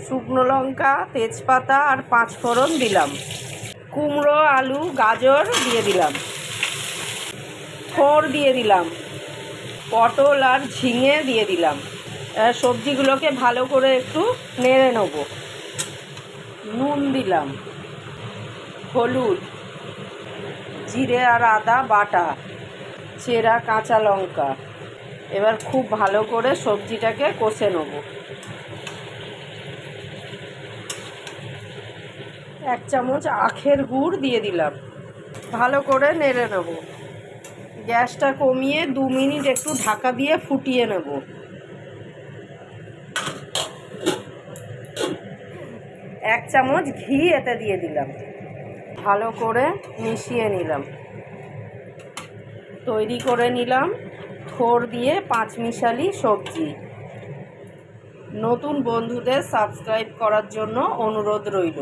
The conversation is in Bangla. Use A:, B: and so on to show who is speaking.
A: শুকনো লঙ্কা, তেজপাতা আর 5 ফোড়ন দিলাম। কুমড়ো, আলু, গাজর দিয়ে দিলাম। থোড় দিয়ে দিলাম। পটল আর ঝিঙে দিয়ে দিলাম। সবজিগুলোকে ভালো করে একটু নেড়ে নেব। নুন দিলাম, হলুদ, জিরে আর আদা বাটা, চেরা কাঁচা লঙ্কা। এবার খুব ভালো করে সবজিটাকে কষে নেব। 1 চামচ আখের গুড় দিয়ে দিলাম। ভালো করে নেড়ে নেব। গ্যাসটা কমিয়ে 2 মিনিট একটু ঢাকা দিয়ে ফুটিয়ে নেব। 1 চামচ ঘি এতে দিয়ে দিলাম। ভালো করে মিশিয়ে নিলাম। তৈরি করে নিলাম থোড় দিয়ে 5 মিশালি সবজি। নতুন বন্ধুদের সাবস্ক্রাইব করার জন্য অনুরোধ রইল।